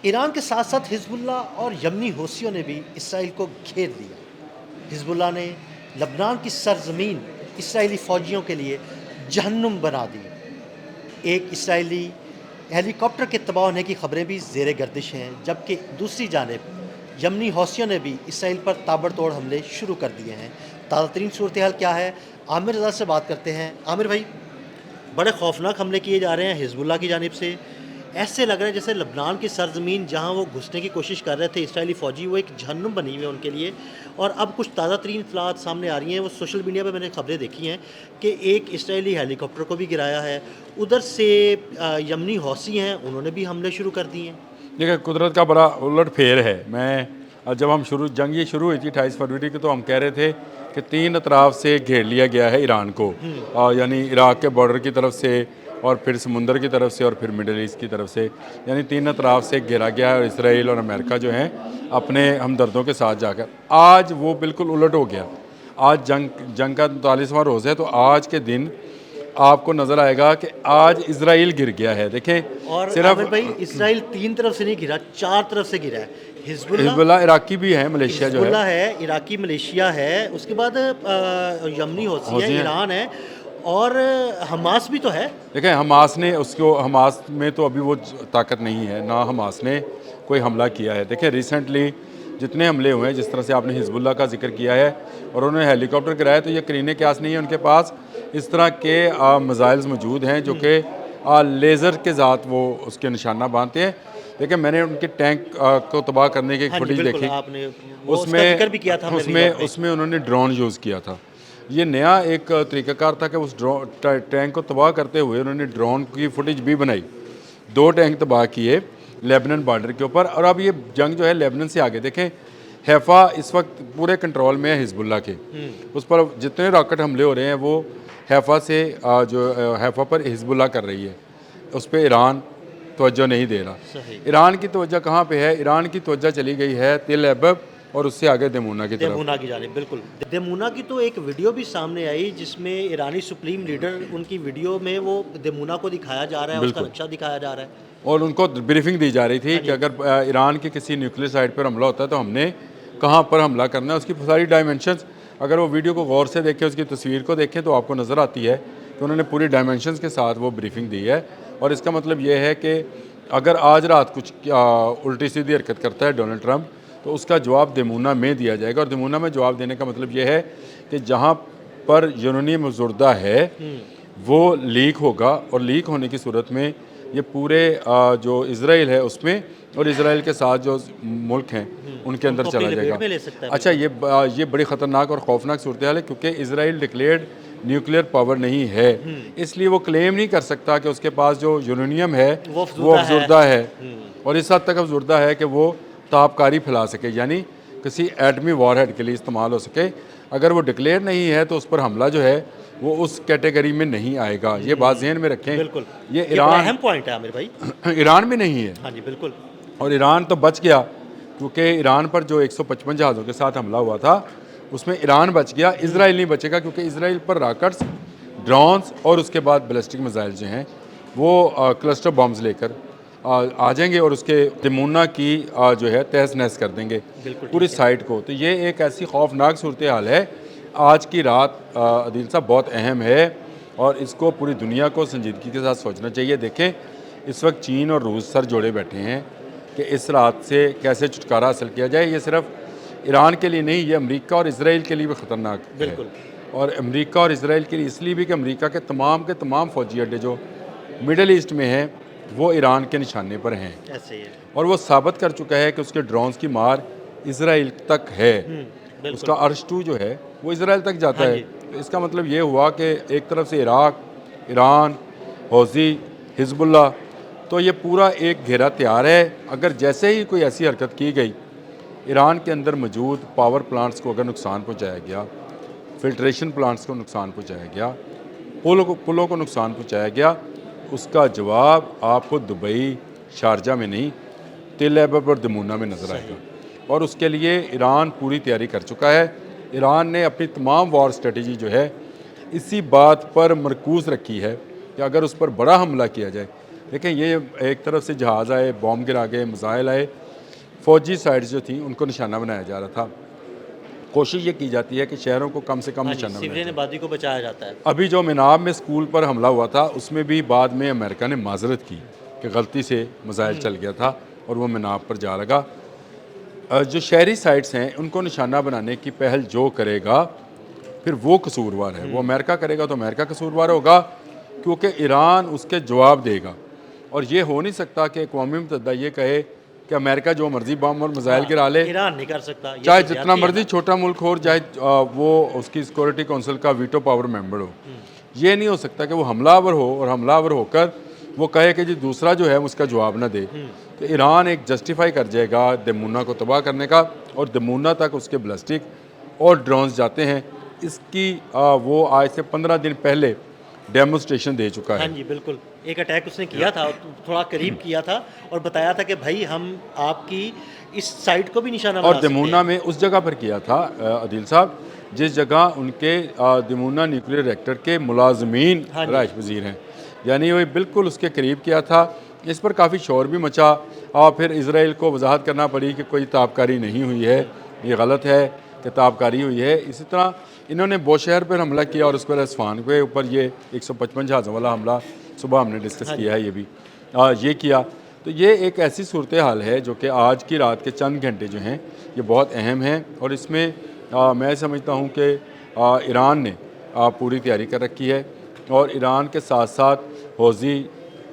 Iran के साथ साथ हिजबुल्लाह और यमनी हौसियों ने भी इसराइल को घेर लिया। हिजबुल्लाह ने लबनान की सरजमीन इसराइली फ़ौजियों के लिए जहन्नुम बना दी। एक इसराइली हेलीकॉप्टर के तबाह होने की खबरें भी ज़ेर गर्दिश हैं, जबकि दूसरी जानिब यमनी हौसियों ने भी इसराइल पर ताबड़तोड़ हमले शुरू कर दिए हैं। ताज़ा तरीन सूरत हाल क्या है, आमिर रज़ा से बात करते हैं। आमिर भाई, बड़े खौफनाक हमले किए जा रहे हैं हिजबुल्लाह की जानिब से। ऐसे लग रहा है जैसे लबनान की सरजमीन जहां वो घुसने की कोशिश कर रहे थे इसराइली फ़ौजी, वो एक जहन्नुम बनी हुई है उनके लिए। और अब कुछ ताज़ा तरीन इत्तलात सामने आ रही हैं, वो सोशल मीडिया पे मैंने खबरें देखी हैं कि एक इसराइली हेलीकॉप्टर को भी गिराया है। उधर से यमनी हौसी हैं, उन्होंने भी हमले शुरू कर दिए हैं। देखिए, कुदरत का बड़ा उलट फेर है। जब हम जंग ये शुरू हुई थी 28 फरवरी की, तो हम कह रहे थे कि तीन अतराफ से घेर लिया गया है ईरान को, यानी इराक़ के बॉर्डर की तरफ से और फिर समुंदर की तरफ से और फिर मिडल ईस्ट की तरफ से, यानी तीन अतराफ से घेरा गया है। और इसराइल और अमेरिका जो हैं अपने हमदर्दों के साथ जाकर, आज वो बिल्कुल उलट हो गया। आज जंग का 43वां रोज़ है, तो आज के दिन आपको नज़र आएगा कि आज इजराइल गिर गया है। देखें, और सिर्फ भाई, इसराइल तीन तरफ से नहीं गिरा, चार तरफ से गिरा है। हिजबुल्लाह इराकी भी है, मलेशिया जो है, इराकी मलेशिया है, उसके बाद यमनी हौसी है, ईरान है और हमास भी तो है। देखें, हमास में तो अभी वो ताकत नहीं है, ना हमास ने कोई हमला किया है। देखें, रिसेंटली जितने हमले हुए हैं, जिस तरह से आपने हिजबुल्लाह का जिक्र किया है और उन्होंने हेलीकॉप्टर गिराया, तो ये करीने क्यास नहीं है उनके पास। इस तरह के मिसाइल्स मौजूद हैं जो कि लेज़र के ज़ात वो उसके निशाना बांधते हैं। देखिए, मैंने उनके टैंक को तबाह करने की फुटेज देखी, उसमें उन्होंने ड्रोन यूज़ किया था। ये नया एक तरीक़ाकार था कि उस टैंक को तबाह करते हुए उन्होंने ड्रोन की फुटेज भी बनाई। 2 टैंक तबाह किए लेबनान बॉर्डर के ऊपर। और अब ये जंग जो है लेबनान से आगे, देखें, हैफ़ा इस वक्त पूरे कंट्रोल में है हिजबुल्लाह के। उस पर जितने रॉकेट हमले हो रहे हैं वो हैफ़ा से जो हैफ़ा पर हिजबुल्लाह कर रही है, उस पर ईरान तवज्जो नहीं दे रहा। ईरान की तवज्जो कहाँ पे है? ईरान की तवज्जो चली गई है तिल अबब और उससे आगे दमूना की तरफ। दमूना की जानिब, बिल्कुल। दमूना की तो एक वीडियो भी सामने आई जिसमें ईरानी सुप्रीम लीडर, उनकी वीडियो में वो दमूना को दिखाया जा रहा है, उसका नक्शा दिखाया जा रहा है और उनको ब्रीफिंग दी जा रही थी कि अगर ईरान की किसी न्यूक्लियर साइट पर हमला होता है तो हमने कहाँ पर हमला करना है, उसकी सारी डायमेंशंस। अगर वो वीडियो को गौर से देखें, उसकी तस्वीर को देखें, तो आपको नज़र आती है कि उन्होंने पूरी डायमेंशंस के साथ वो ब्रीफिंग दी है। और इसका मतलब ये है कि अगर आज रात कुछ उल्टी सीधी हरकत करता है डोनाल्ड ट्रंप, तो उसका जवाब दमूना में दिया जाएगा। और दमूना में जवाब देने का मतलब ये है कि जहाँ पर यूरेनियम मौजूदा है वो लीक होगा, और लीक होने की सूरत में ये पूरे जो इसराइल है उसमें और इसराइल के साथ जो मुल्क हैं उनके अंदर चला जाएगा। अच्छा, ये बड़ी ख़तरनाक और खौफनाक सूरत हाल है, क्योंकि इसराइल डिक्लेयर्ड न्यूक्लियर पावर नहीं है, इसलिए वो क्लेम नहीं कर सकता कि उसके पास जो यूरेनियम है वो अफजुर्दा है। और इस हद तक अफजुर्दा है कि वो तापकारी फैला सके, यानी किसी एटमी वॉरहेड के लिए इस्तेमाल हो सके। अगर वो डिक्लेयर नहीं है तो उस पर हमला जो है वो उस कैटेगरी में नहीं आएगा। ये बात ज़हन में रखें। बिल्कुल, ये ईरान अहम पॉइंट है आमिर भाई। ईरान में नहीं है। हाँ जी, बिल्कुल। और ईरान तो बच गया, क्योंकि ईरान पर जो 155 जहाज़ों के साथ हमला हुआ था उसमें ईरान बच गया, इसराइल नहीं बचेगा, क्योंकि इसराइल पर रॉकेट्स, ड्रोन्स और उसके बाद बैलिस्टिक मिसाइल जो हैं वो क्लस्टर बॉम्ब्स लेकर आ जाएंगे और उसके दमूना की जो है तहस नहस कर देंगे पूरी साइट को। तो ये एक ऐसी खौफनाक सूरत हाल है। आज की रात आदिल साहब बहुत अहम है और इसको पूरी दुनिया को संजीदगी के साथ सोचना चाहिए। देखें, इस वक्त चीन और रूस सर जोड़े बैठे हैं कि इस रात से कैसे छुटकारा हासिल किया जाए। ये सिर्फ ईरान के लिए नहीं, ये अमेरिका और इसराइल के लिए भी ख़तरनाक है। और अमेरिका और इसराइल के लिए इसलिए भी कि अमेरिका के तमाम फ़ौजी अड्डे जो मिडल ईस्ट में हैं वो ईरान के निशाने पर हैं। ऐसे ही है। और वो साबित कर चुका है कि उसके ड्रोन्स की मार इसराइल तक है। उसका अर्श 2 जो है वो इसराइल तक जाता है। तो इसका मतलब ये हुआ कि एक तरफ से इराक, ईरान, हौसी, हिजबुल्लाह, तो ये पूरा एक घेरा तैयार है। अगर जैसे ही कोई ऐसी हरकत की गई, ईरान के अंदर मौजूद पावर प्लांट्स को अगर नुकसान पहुँचाया गया, फिल्ट्रेशन प्लांट्स को नुकसान पहुँचाया गया, पुलों को नुकसान पहुँचाया गया, उसका जवाब आपको दुबई, शारजा में नहीं, तिल अबब और दमूना में नज़र आएगा। और उसके लिए ईरान पूरी तैयारी कर चुका है। ईरान ने अपनी तमाम वॉर स्ट्रेटजी जो है इसी बात पर मरकूज़ रखी है कि अगर उस पर बड़ा हमला किया जाए देखें ये एक तरफ से जहाज़ आए, बॉम्ब गिरा गए, मिसाइल आए, फ़ौजी साइड्स जो थी उनको निशाना बनाया जा रहा था। कोशिश ये की जाती है कि शहरों को कम से कम हाँ जी, निशाना बनाया सिविलियन जाए। आबादी को बचाया जाता है। अभी जो मिनाब में स्कूल पर हमला हुआ था उसमें भी बाद में अमेरिका ने माजरत की कि गलती से मिसाइल चल गया था और वो मिनाब पर जा लगा। जो शहरी साइट्स हैं उनको निशाना बनाने की पहल जो करेगा फिर वो कसूरवार है। वो अमेरिका करेगा तो अमेरिका कसूरवार होगा, क्योंकि ईरान उसके जवाब देगा। और ये हो नहीं सकता कि अक़वाम मुत्तहिदा ये कहे कि अमेरिका जो मर्ज़ी बम और मिसाइल गिरा ले, ईरान नहीं कर सकता, ये चाहे तो जितना ज्यादती है मर्जी ना। छोटा मुल्क हो, चाहे वो उसकी सिक्योरिटी काउंसिल का वीटो पावर मेंबर हो। ये नहीं हो सकता कि वो हमलावर हो और हमलावर होकर वो कहे कि जी दूसरा जो है उसका जवाब ना दे। तो ईरान एक जस्टिफाई कर जाएगा दमूना को तबाह करने का, और दमूना तक उसके बैलिस्टिक और ड्रोन्स जाते हैं। इसकी वो आज से 15 दिन पहले डेमोन्स्ट्रेशन दे चुका हाँ है। जी, बिल्कुल। एक अटैक उसने किया था, थोड़ा करीब किया था और बताया था कि भाई हम आपकी इस साइट को भी निशाना बना और सकते दमूना हैं। में उस जगह पर किया था अदील साहब जिस जगह उनके दमूना न्यूक्लियर रिएक्टर के मुलाजमीन हाँ जी। राइश वज़ीर हैं, यानी वो बिल्कुल उसके करीब किया था। इस पर काफ़ी शोर भी मचा और फिर इसराइल को वजाहत करना पड़ी कि कोई ताबकारी नहीं हुई है, ये गलत है कि ताबकारी हुई है। इसी तरह इन्होंने बोशहर पर हमला किया और उस पर अस्फान के ऊपर ये 155 जहाज़ों वाला हमला सुबह हमने डिस्कस किया है, ये भी ये किया। तो ये एक ऐसी सूरत हाल है जो कि आज की रात के चंद घंटे जो हैं ये बहुत अहम हैं, और इसमें मैं समझता हूँ कि ईरान ने पूरी तैयारी कर रखी है। और ईरान के साथ साथ हौज़ी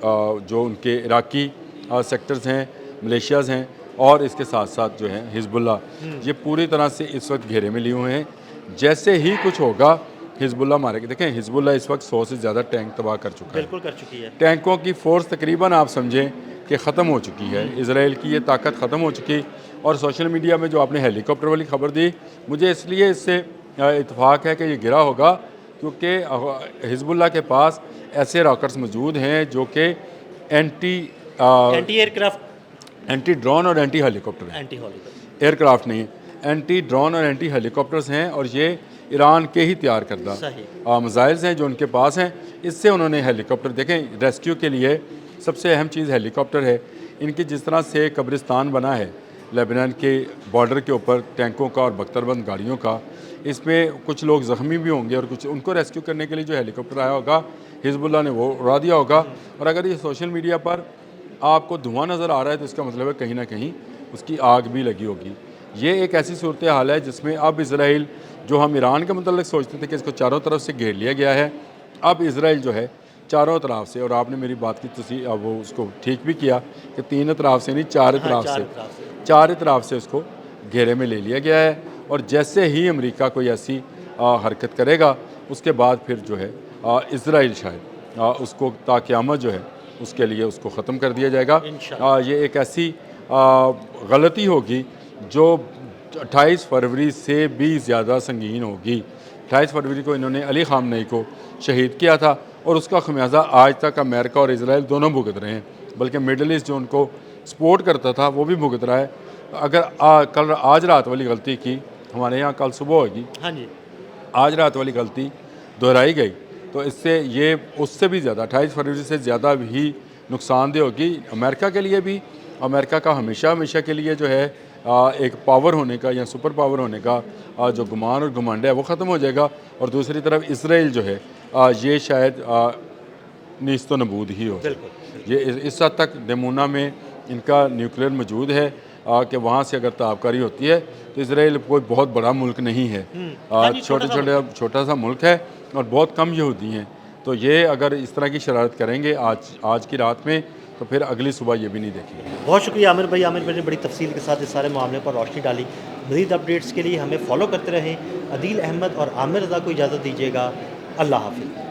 जो उनके इराकी सेक्टर्स हैं, मलेशियाज़ हैं, और इसके साथ साथ जो है हिजबुल्ला, ये पूरी तरह से इस वक्त घेरे में लिए हुए हैं। जैसे ही कुछ होगा हिजबुल्ला मारेगा। देखें हिजबुल्ला इस वक्त 100 से ज़्यादा टैंक तबाह कर चुका है। बिल्कुल कर चुकी है। टैंकों की फ़ोर्स तकरीबन आप समझें कि ख़त्म हो चुकी है, इसराइल की ये ताकत ख़त्म हो चुकी। और सोशल मीडिया में जो आपने हेलीकॉप्टर वाली खबर दी, मुझे इसलिए इससे इत्तेफाक है कि ये गिरा होगा क्योंकि हिजबुल्ला के पास ऐसे रॉकेट्स मौजूद हैं जो कि एंटी एयरक्राफ्ट, एंटी ड्रोन और एंटी हेलीकॉप्टर हैं। Anti Hollywood. एयरक्राफ्ट नहीं, एंटी ड्रोन और एंटी हेलीकॉप्टर्स हैं, और ये ईरान के ही तैयार करदा सही। मिसाइल्स हैं जो उनके पास हैं। इससे उन्होंने हेलीकॉप्टर, देखें रेस्क्यू के लिए सबसे अहम चीज़ हेलीकॉप्टर है। इनकी जिस तरह से कब्रिस्तान बना है लेबनान के बॉर्डर के ऊपर टैंकों का और बख्तरबंद गाड़ियों का, इसमें कुछ लोग ज़ख्मी भी होंगे और कुछ उनको रेस्क्यू करने के लिए जो हेलीकॉप्टर आया होगा हिजबुल्ला ने वो उड़ा दिया होगा। और अगर ये सोशल मीडिया पर आपको धुआं नज़र आ रहा है तो इसका मतलब है कहीं ना कहीं उसकी आग भी लगी होगी। ये एक ऐसी सूरत हाल है जिसमें अब इसराइल, जो हम ईरान के मतलब सोचते थे कि इसको चारों तरफ से घेर लिया गया है, अब इसराइल जो है चारों तरफ से, और आपने मेरी बात की तस्वीर वो उसको ठीक भी किया कि 3 तरफ से नहीं 4 तरफ से, 4 तरफ से उसको घेरे में ले लिया गया है। और जैसे ही अमेरिका कोई ऐसी हरकत करेगा उसके बाद फिर जो है इसराइल शायद उसको ताक़यामत जो है उसके लिए उसको ख़त्म कर दिया जाएगा। ये एक ऐसी गलती होगी जो 28 फरवरी से भी ज़्यादा संगीन होगी। 28 फरवरी को इन्होंने अली ख़ामनेई को शहीद किया था और उसका खमियाजा आज तक अमेरिका और इसराइल दोनों भुगत रहे हैं, बल्कि मिडल ईस्ट जो उनको सपोर्ट करता था वो भी भुगत रहा है। अगर आज रात वाली गलती की, हमारे यहाँ कल सुबह होगी, हाँ जी, आज रात वाली गलती दोहराई गई तो इससे ये उससे भी ज़्यादा 28 फरवरी से ज़्यादा भी नुकसानदेह होगी अमेरिका के लिए भी। अमेरिका का हमेशा के लिए जो है एक पावर होने का या सुपर पावर होने का जो गुमान और घमंड है वो ख़त्म हो जाएगा। और दूसरी तरफ इसराइल जो है ये शायद नीस्तो नबूद ही हो। ये इस हद तक दमूना में इनका न्यूक्लियर मौजूद है कि वहाँ से अगर ताबकारी होती है तो इसराइल कोई बहुत बड़ा मुल्क नहीं है, छोटा सा मुल्क है और बहुत कम यहूदी हैं। तो ये अगर इस तरह की शरारत करेंगे आज की रात में तो फिर अगली सुबह ये भी नहीं देखेंगे। बहुत शुक्रिया आमिर भाई। आमिर भाई ने बड़ी तफसील के साथ इस सारे मामले पर रोशनी डाली। मज़ीद अपडेट्स के लिए हमें फॉलो करते रहें। अदील अहमद और आमिर रज़ा को इजाज़त दीजिएगा। अल्लाह हाफ़िज़।